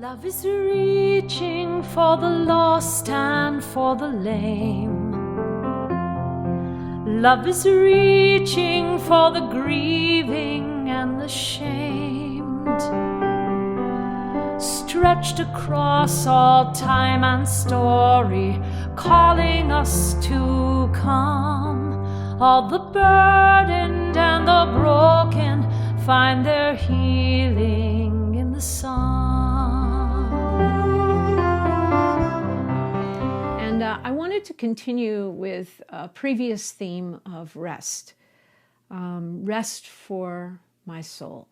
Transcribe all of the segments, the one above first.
Love is reaching for the lost and for the lame. Love is reaching for the grieving and the shamed. Stretched across all time and story, calling us to come. All the burdened and the broken find their healing in the sun. And I wanted to continue with a previous theme of rest. Rest for my soul.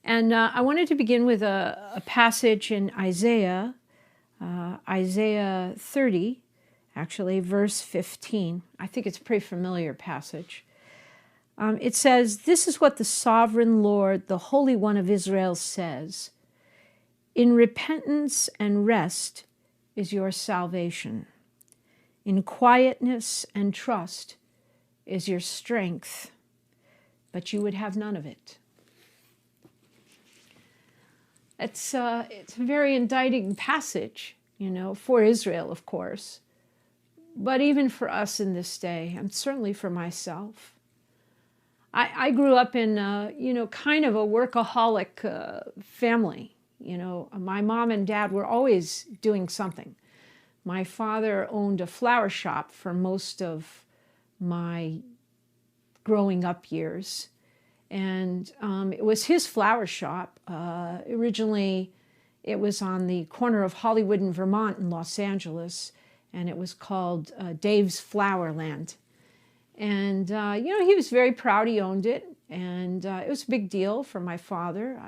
And I wanted to begin with a passage in Isaiah 30, actually, verse 15. I think it's a pretty familiar passage. It says, "This is what the sovereign Lord, the Holy One of Israel, says. In repentance and rest is your salvation. In quietness and trust is your strength, but you would have none of it." It's a very indicting passage, for Israel, of course, but even for us in this day, and certainly for myself. I grew up in, kind of a workaholic family. My mom and dad were always doing something. My father owned a flower shop for most of my growing up years. And it was his flower shop. Originally, it was on the corner of Hollywood and Vermont in Los Angeles, and it was called Dave's Flowerland. And, he was very proud he owned it, and it was a big deal for my father.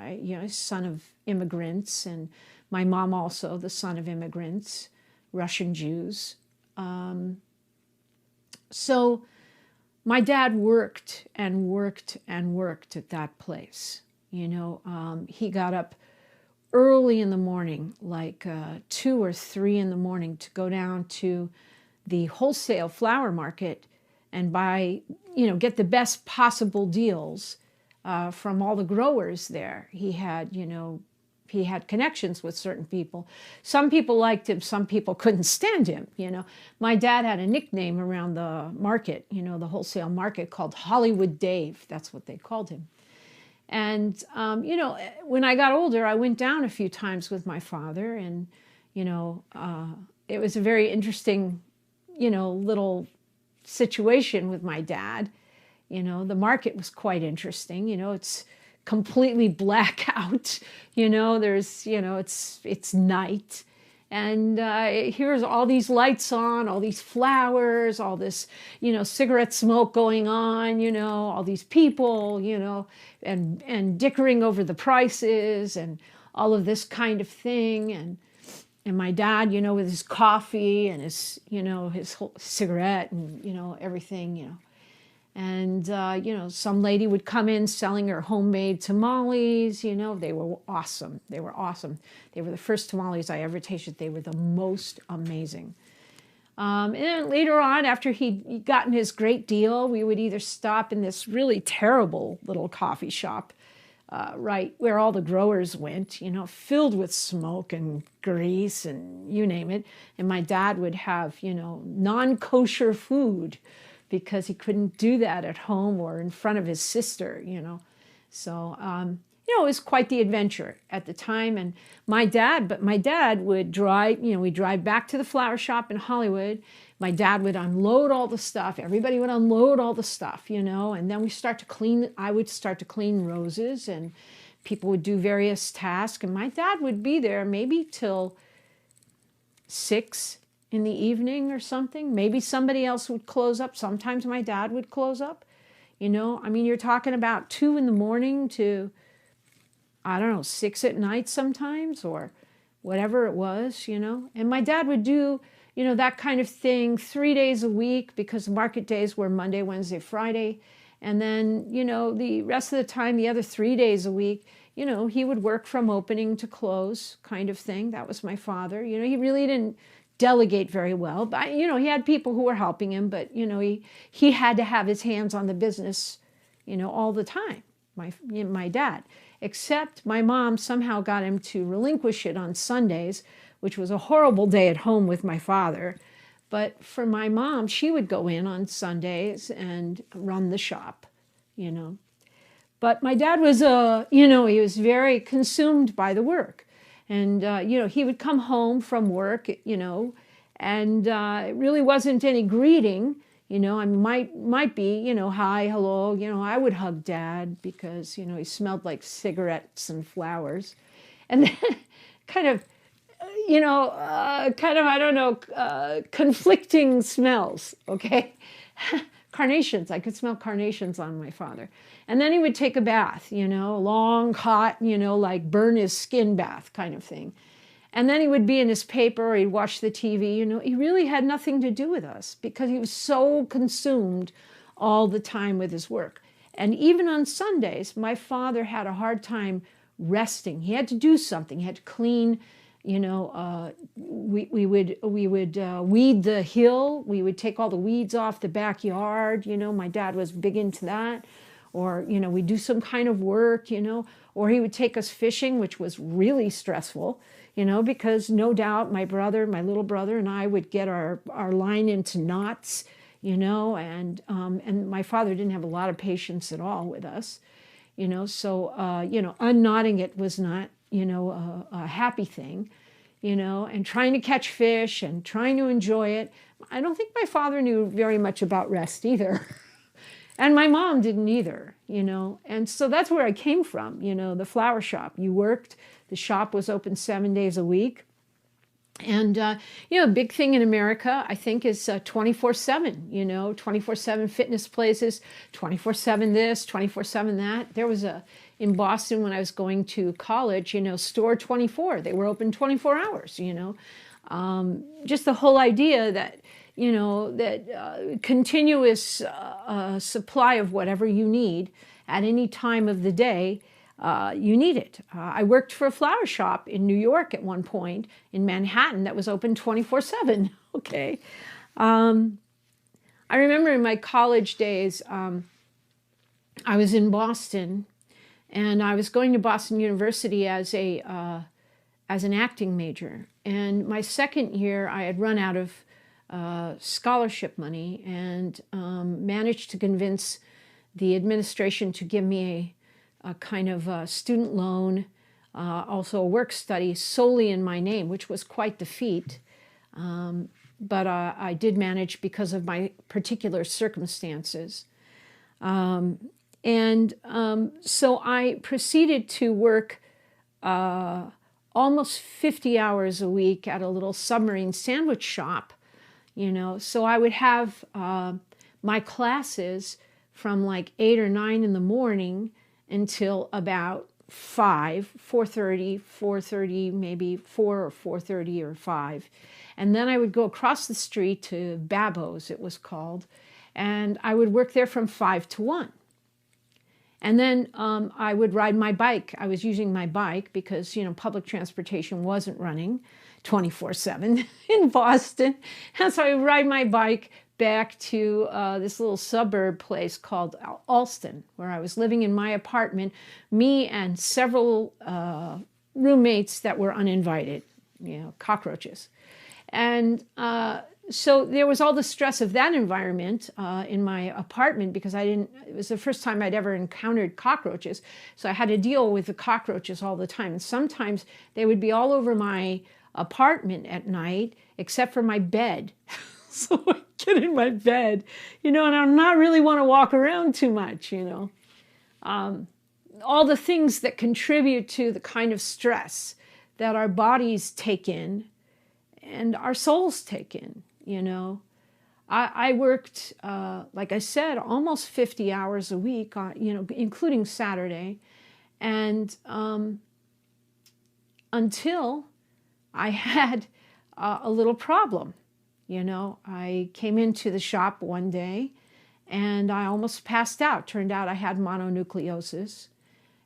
Son of immigrants, and my mom also, the son of immigrants, Russian Jews. So my dad worked and worked and worked at that place. He got up early in the morning, like 2 or 3 in the morning, to go down to the wholesale flower market and buy, get the best possible deals from all the growers there. He had connections with certain people. Some people liked him, some people couldn't stand him, My dad had a nickname around the market, the wholesale market, called Hollywood Dave. That's what they called him. And, when I got older, I went down a few times with my father, and, it was a very interesting, little situation with my dad. The market was quite interesting. It's completely blackout. There's, it's night. And here's all these lights on, all these flowers, all this, cigarette smoke going on, all these people, and dickering over the prices and all of this kind of thing. And my dad, with his coffee and his, his whole cigarette and, everything, And, some lady would come in selling her homemade tamales. They were awesome. They were awesome. They were the first tamales I ever tasted. They were the most amazing. And then later on, after he'd gotten his great deal, we would either stop in this really terrible little coffee shop, right where all the growers went, filled with smoke and grease and you name it. And my dad would have, non-kosher food, because he couldn't do that at home or in front of his sister, So, it was quite the adventure at the time. And my dad would drive, we'd drive back to the flower shop in Hollywood. My dad would unload all the stuff. Everybody would unload all the stuff, and then I would start to clean roses, and people would do various tasks. And my dad would be there maybe till 6 in the evening or something. Maybe somebody else would close up. Sometimes my dad would close up. You're talking about 2 in the morning to, 6 at night sometimes, or whatever it was, And my dad would do, that kind of thing 3 days a week, because the market days were Monday, Wednesday, Friday. And then, the rest of the time, the other 3 days a week, he would work from opening to close kind of thing. That was my father. He really didn't delegate very well, but he had people who were helping him, but he had to have his hands on the business all the time, my dad. except my mom somehow got him to relinquish it on Sundays, which was a horrible day at home with my father. But for my mom, she would go in on Sundays and run the shop, you know. But my dad was, he was very consumed by the work. And, he would come home from work, and it really wasn't any greeting, I might be, hi, hello, I would hug Dad because, he smelled like cigarettes and flowers. And then kind of, I don't know, conflicting smells, okay? Carnations, I could smell carnations on my father. And then he would take a bath, long, hot, like burn his skin bath kind of thing. And then he would be in his paper or he'd watch the TV, he really had nothing to do with us because he was so consumed all the time with his work. And even on Sundays, my father had a hard time resting. He had to do something. He had to clean, we would weed the hill. We would take all the weeds off the backyard. My dad was big into that. Or, we'd do some kind of work, or he would take us fishing, which was really stressful, because no doubt my little brother and I would get our line into knots, and my father didn't have a lot of patience at all with us, so, unknotting it was not, a happy thing, and trying to catch fish and trying to enjoy it. I don't think my father knew very much about rest either. And my mom didn't either, And so that's where I came from, the flower shop. You worked, the shop was open 7 days a week. And, a big thing in America, I think, is 24/7, 24/7 fitness places, 24/7 this, 24/7 that. There was in Boston when I was going to college, Store 24. They were open 24 hours, Just the whole idea that, continuous supply of whatever you need at any time of the day, you need it. I worked for a flower shop in New York at one point, in Manhattan, that was open 24/7, okay? I remember in my college days, I was in Boston, and I was going to Boston University as an acting major. And my second year, I had run out of scholarship money and managed to convince the administration to give me a kind of a student loan, also a work study solely in my name, which was quite the feat. But I did manage because of my particular circumstances. So I proceeded to work almost 50 hours a week at a little submarine sandwich shop. So I would have my classes from like 8 or 9 in the morning until about 4:30, maybe 4 or 4:30 or 5. And then I would go across the street to Babbo's, it was called, and I would work there from 5 to 1. And then I would ride my bike. I was using my bike because, public transportation wasn't running 24/7 in Boston. And so I would ride my bike back to this little suburb place called Alston, where I was living in my apartment, me and several roommates that were uninvited, cockroaches. And so there was all the stress of that environment in my apartment because it was the first time I'd ever encountered cockroaches. So I had to deal with the cockroaches all the time. And sometimes they would be all over my apartment at night, except for my bed. So I get in my bed, and I'm not really want to walk around too much, all the things that contribute to the kind of stress that our bodies take in and our souls take in, I worked, like I said, almost 50 hours a week, including Saturday. And until I had a little problem. I came into the shop one day and I almost passed out. Turned out I had mononucleosis,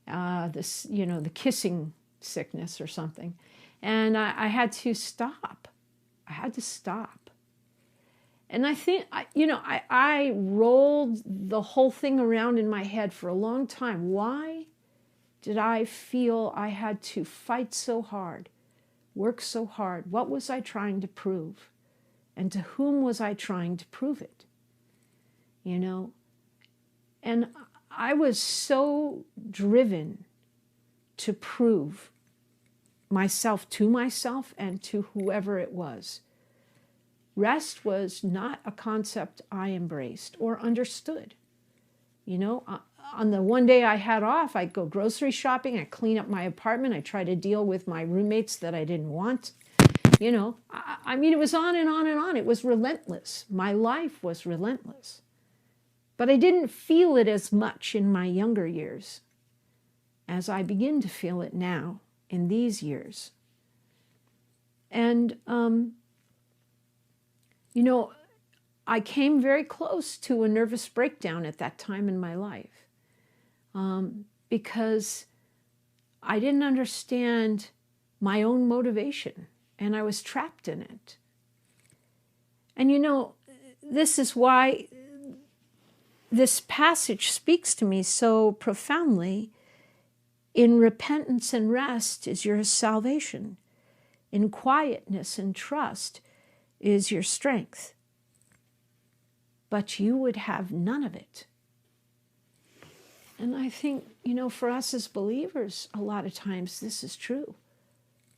the kissing sickness or something. And I had to stop. And I think, I rolled the whole thing around in my head for a long time. Why did I feel I had to fight so hard, work so hard? What was I trying to prove? And to whom was I trying to prove it? You know? And I was so driven to prove myself to myself and to whoever it was. Rest was not a concept I embraced or understood. You know, on the one day I had off, I'd go grocery shopping, I'd clean up my apartment, I'd try to deal with my roommates that I didn't want. You know, I mean, it was on and on and on. It was relentless. My life was relentless. But I didn't feel it as much in my younger years as I begin to feel it now in these years. And, you know, I came very close to a nervous breakdown at that time in my life because I didn't understand my own motivation and I was trapped in it. And, you know, this is why this passage speaks to me so profoundly. In repentance and rest is your salvation. In quietness and trust is your strength. But you would have none of it. And I think, you know, for us as believers, a lot of times this is true.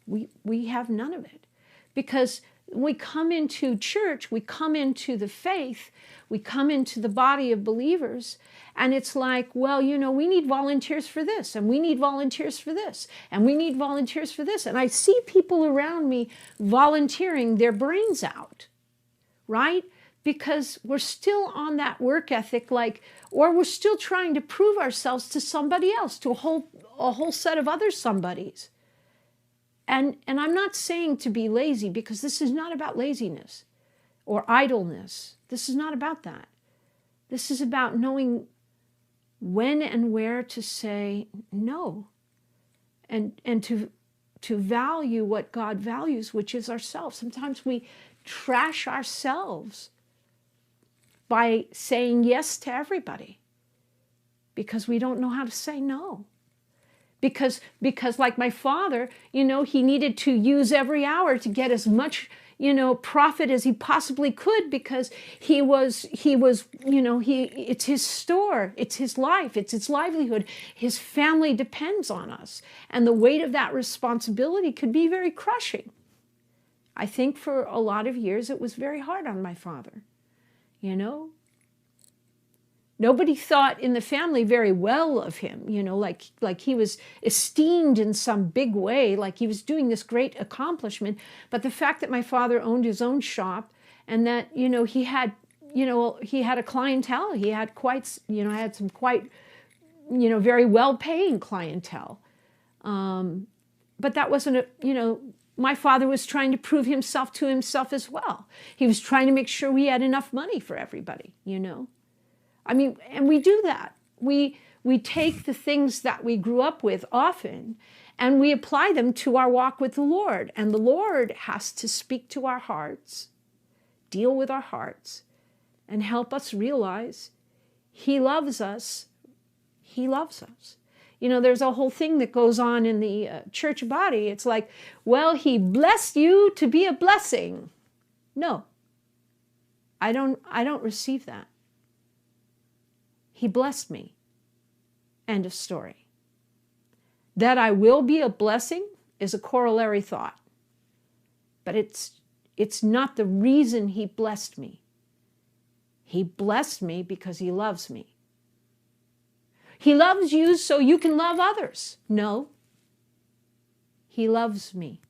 We have none of it. Because we come into church, we come into the faith, we come into the body of believers, and it's like, well, you know, we need volunteers for this, and we need volunteers for this, and we need volunteers for this. And I see people around me volunteering their brains out, right? Because we're still on that work ethic, like, or we're still trying to prove ourselves to somebody else, to a whole set of other somebodies. And I'm not saying to be lazy, because this is not about laziness or idleness. This is not about that. This is about knowing when and where to say no, and to value what God values, which is ourselves. Sometimes we trash ourselves by saying yes to everybody because we don't know how to say no. Because like my father, you know, he needed to use every hour to get as much, you know, profit as he possibly could, because he was, you know, it's his store, it's his life, it's his livelihood. His family depends on us. And the weight of that responsibility could be very crushing. I think for a lot of years it was very hard on my father, you know. Nobody thought in the family very well of him, you know, like he was esteemed in some big way, like he was doing this great accomplishment. But the fact that my father owned his own shop, and that, you know, he had a clientele, he had quite, you know, had some quite, you know, very well-paying clientele. But that wasn't you know, my father was trying to prove himself to himself as well. He was trying to make sure we had enough money for everybody, you know. I mean, and we do that. We take the things that we grew up with often, and we apply them to our walk with the Lord. And the Lord has to speak to our hearts, deal with our hearts, and help us realize He loves us. He loves us. You know, there's a whole thing that goes on in the church body. It's like, well, He blessed you to be a blessing. No, I don't receive that. He blessed me. End of story. That I will be a blessing is a corollary thought. But it's not the reason He blessed me. He blessed me because He loves me. He loves you so you can love others. No. He loves me.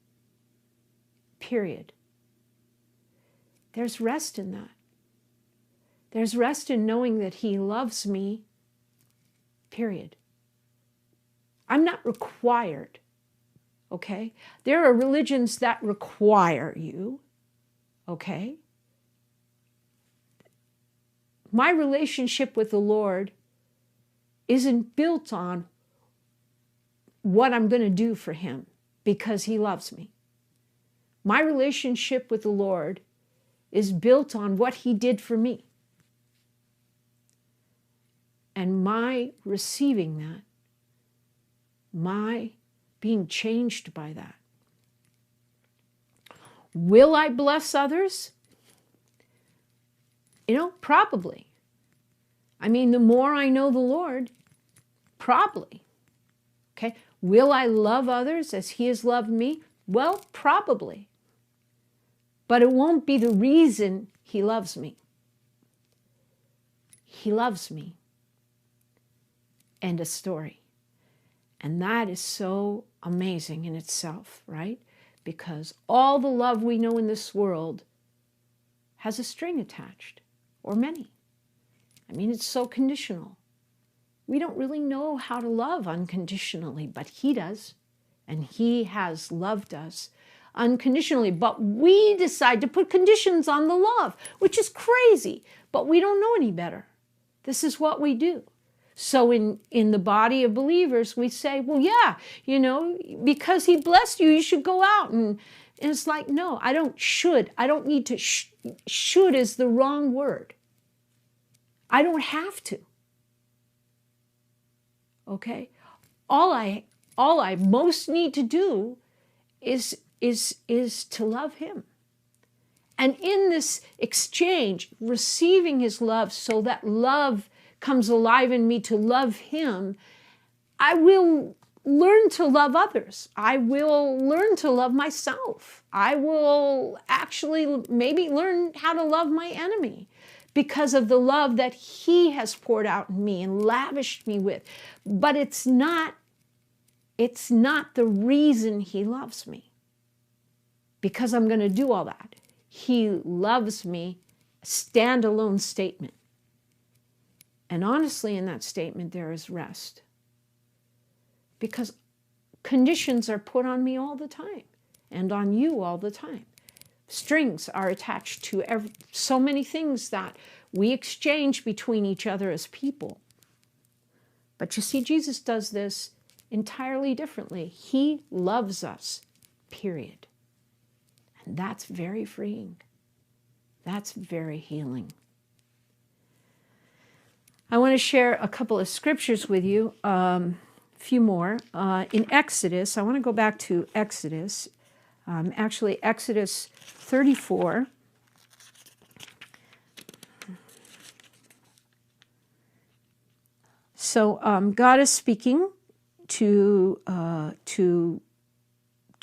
Period. There's rest in that. There's rest in knowing that He loves me, period. I'm not required, okay? There are religions that require you, okay? My relationship with the Lord isn't built on what I'm going to do for Him because He loves me. My relationship with the Lord is built on what He did for me. And my receiving that, my being changed by that. Will I bless others? Probably. I mean, the more I know the Lord, probably. Okay. Will I love others as he has loved me? Well, probably. But it won't be the reason he loves me. He loves me. End of story. And that is so amazing in itself, right? Because all the love we know in this world has a string attached, or many. I mean, it's so conditional. We don't really know how to love unconditionally, but he does. And he has loved us unconditionally. But we decide to put conditions on the love, which is crazy. But we don't know any better. This is what we do. So in the body of believers, we say, well, yeah, because he blessed you, you should go out. And it's like, no, I don't should. I don't need to. Should is the wrong word. I don't have to. Okay? All I most need to do is to love him. And in this exchange, receiving his love so that love comes alive in me to love him, I will learn to love others. I will learn to love myself. I will actually maybe learn how to love my enemy because of the love that he has poured out in me and lavished me with. But it's not the reason he loves me, because I'm going to do all that. He loves me, standalone statement. And honestly, in that statement, there is rest. Because conditions are put on me all the time and on you all the time. Strings are attached to so many things that we exchange between each other as people. But you see, Jesus does this entirely differently. He loves us, period. And that's very freeing. That's very healing. I want to share a couple of scriptures with you, a few more. In Exodus, I want to go back to Exodus, actually Exodus 34. So God is speaking to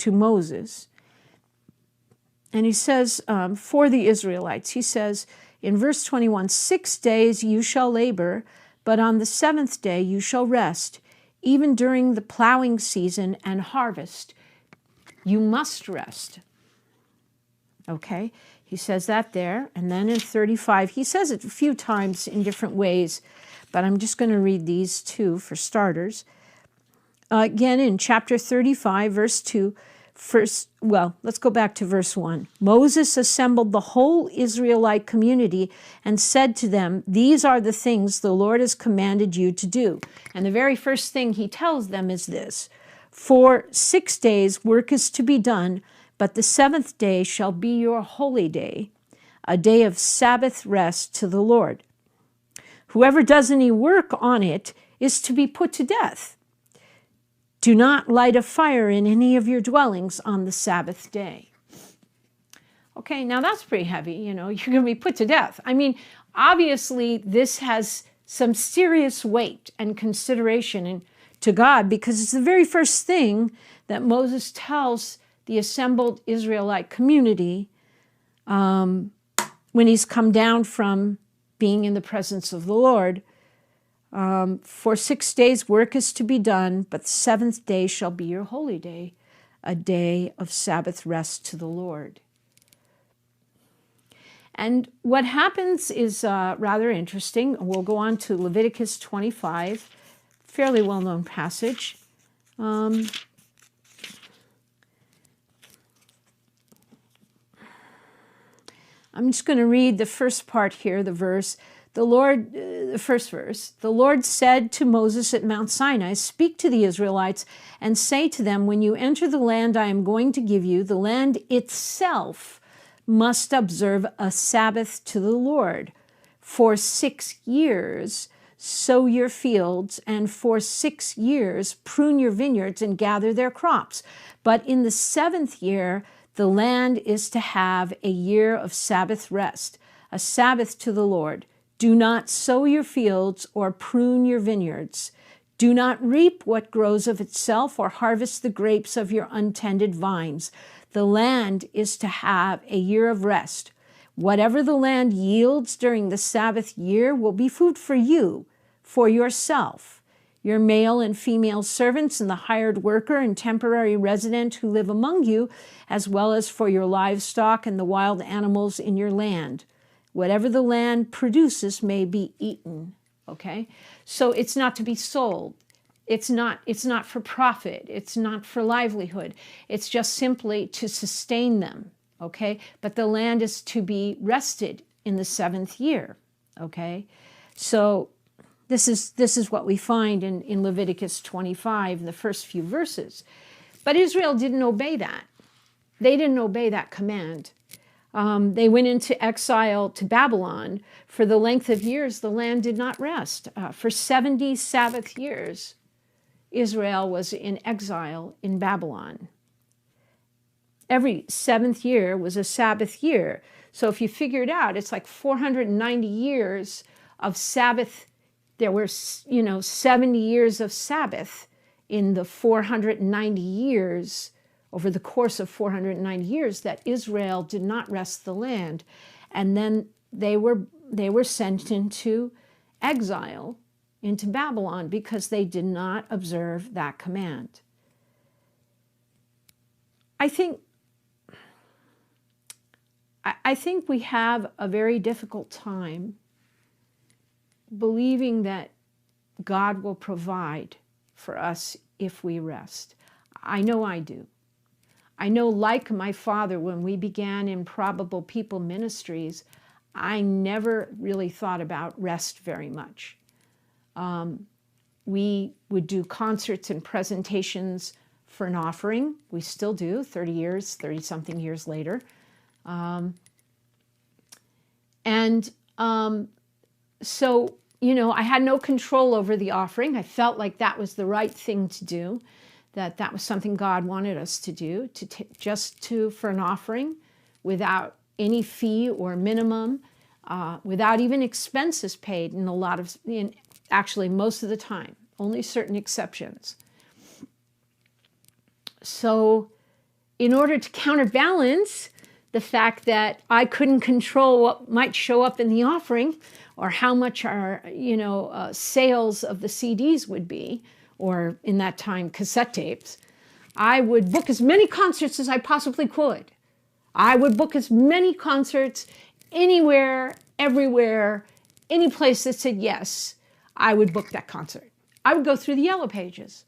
Moses, and he says, for the Israelites, he says, in verse 21, 6 days you shall labor, but on the seventh day you shall rest. Even during the plowing season and harvest, you must rest. Okay, he says that there. And then in 35, he says it a few times in different ways, but I'm just going to read these two for starters. Again, in chapter 35, verse 2, let's go back to verse 1. Moses assembled the whole Israelite community and said to them, these are the things the Lord has commanded you to do. And the very first thing he tells them is this: for 6 days work is to be done, but the seventh day shall be your holy day, a day of Sabbath rest to the Lord. Whoever does any work on it is to be put to death. Do not light a fire in any of your dwellings on the Sabbath day. Okay, now that's pretty heavy, you're going to be put to death. I mean, obviously this has some serious weight and consideration to God, because it's the very first thing that Moses tells the assembled Israelite community when he's come down from being in the presence of the Lord. For 6 days work is to be done, but the seventh day shall be your holy day, a day of Sabbath rest to the Lord. And what happens is rather interesting. We'll go on to Leviticus 25, fairly well-known passage. I'm just going to read the first part here, the verse. The first verse, the Lord said to Moses at Mount Sinai, speak to the Israelites and say to them, when you enter the land I am going to give you, the land itself must observe a Sabbath to the Lord for 6 years, sow your fields, and for 6 years prune your vineyards and gather their crops. But in the 7th year, the land is to have a year of Sabbath rest, a Sabbath to the Lord. Do not sow your fields or prune your vineyards. Do not reap what grows of itself or harvest the grapes of your untended vines. The land is to have a year of rest. Whatever the land yields during the Sabbath year will be food for you, for yourself, your male and female servants, and the hired worker and temporary resident who live among you, as well as for your livestock and the wild animals in your land. Whatever the land produces may be eaten. Okay? So it's not to be sold. It's not for profit. It's not for livelihood. It's just simply to sustain them. Okay? But the land is to be rested in the 7th year. Okay? So this is what we find in Leviticus 25, in the first few verses. But Israel didn't obey that. They didn't obey that command. They went into exile to Babylon. For the length of years, the land did not rest. For 70 Sabbath years, Israel was in exile in Babylon. Every 7th year was a Sabbath year. So if you figure it out, it's like 490 years of Sabbath. There were, 70 years of Sabbath in the 490 years, over the course of 490 years, that Israel did not rest the land. And then they were sent into exile, into Babylon, because they did not observe that command. I think we have a very difficult time believing that God will provide for us if we rest. I know I do. I know, like my father, when we began Improbable People Ministries, I never really thought about rest very much. We would do concerts and presentations for an offering. We still do, 30-something years later. So, I had no control over the offering. I felt like that was the right thing to do, that was something God wanted us to do, for an offering, without any fee or minimum, without even expenses paid actually most of the time, only certain exceptions. So in order to counterbalance the fact that I couldn't control what might show up in the offering, or how much our, sales of the CDs would be, or in that time, cassette tapes, I would book as many concerts as I possibly could. I would book as many concerts anywhere, everywhere, any place that said yes, I would book that concert. I would go through the yellow pages.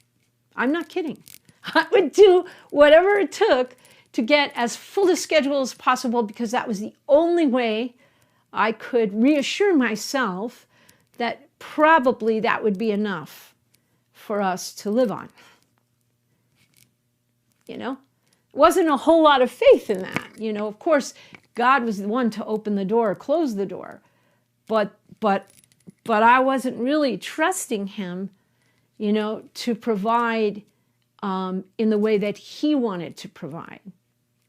I'm not kidding. I would do whatever it took to get as full a schedule as possible, because that was the only way I could reassure myself that probably that would be enough for us to live on. It wasn't a whole lot of faith in that. Of course, God was the one to open the door or close the door. But I wasn't really trusting him, to provide in the way that he wanted to provide.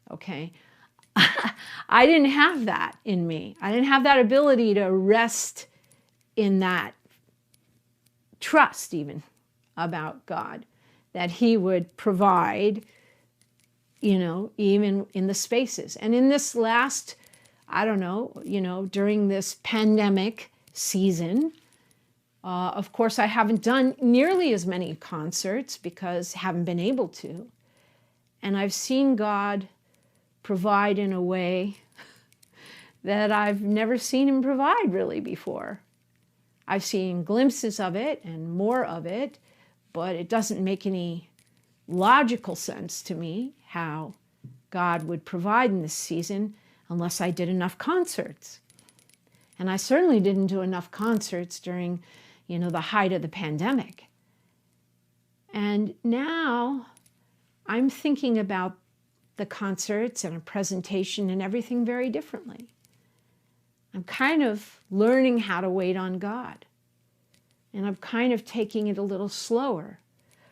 Okay? I didn't have that in me. I didn't have that ability to rest in that trust even about God, that he would provide, even in the spaces. And in this last, during this pandemic season, of course, I haven't done nearly as many concerts because I haven't been able to. And I've seen God provide in a way that I've never seen him provide really before. I've seen glimpses of it and more of it, but it doesn't make any logical sense to me how God would provide in this season unless I did enough concerts. And I certainly didn't do enough concerts during, the height of the pandemic. And now I'm thinking about the concerts and a presentation and everything very differently. I'm kind of learning how to wait on God. And I'm kind of taking it a little slower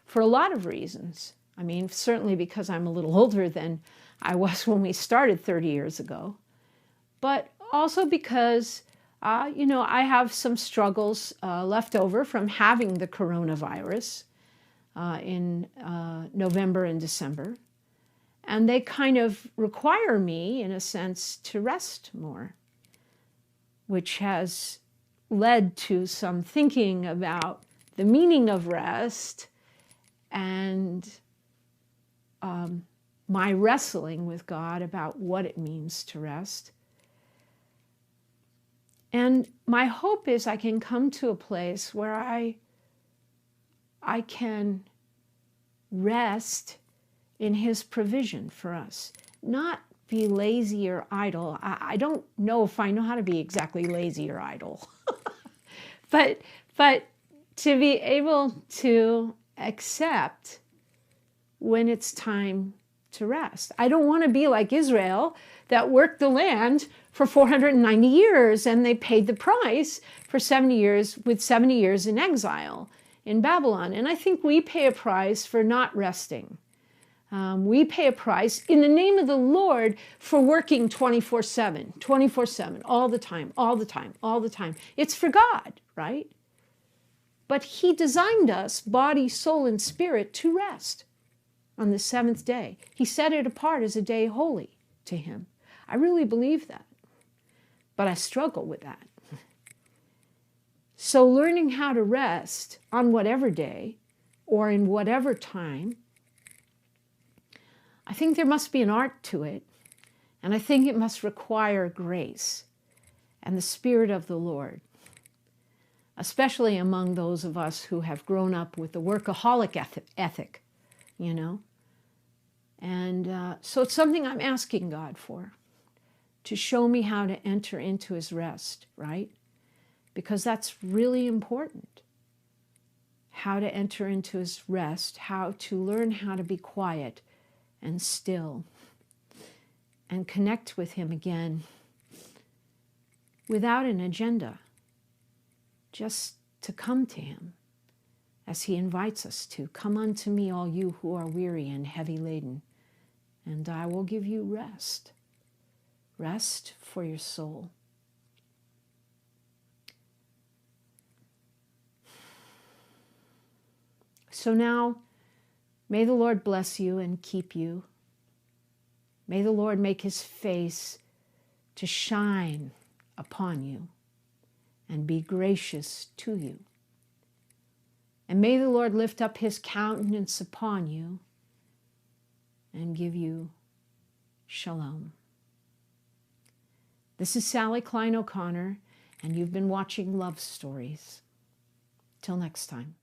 for a lot of reasons. I mean, certainly because I'm a little older than I was when we started 30 years ago, but also because, I have some struggles left over from having the coronavirus in November and December. And they kind of require me, in a sense, to rest more, which has led to some thinking about the meaning of rest and my wrestling with God about what it means to rest. And my hope is I can come to a place where I can rest in His provision for us, not be lazy or idle. I don't know if I know how to be exactly lazy or idle, but to be able to accept when it's time to rest. I don't want to be like Israel that worked the land for 490 years and they paid the price for 70 years with 70 years in exile in Babylon. And I think we pay a price for not resting. We pay a price in the name of the Lord for working 24/7, all the time, all the time, all the time. It's for God, right? But He designed us, body, soul, and spirit, to rest on the seventh day. He set it apart as a day holy to Him. I really believe that, but I struggle with that. So learning how to rest on whatever day or in whatever time, I think there must be an art to it, and I think it must require grace and the Spirit of the Lord, especially among those of us who have grown up with the workaholic ethic, And so it's something I'm asking God for, to show me how to enter into His rest, right? Because that's really important. How to enter into His rest, how to learn how to be quiet and still and connect with Him again without an agenda, just to come to Him as He invites us to. Come unto me, all you who are weary and heavy laden, and I will give you rest. Rest for your soul. So now, may the Lord bless you and keep you. May the Lord make His face to shine upon you and be gracious to you. And may the Lord lift up His countenance upon you and give you shalom. This is Sally Klein O'Connor, and you've been watching Love Stories. Till next time.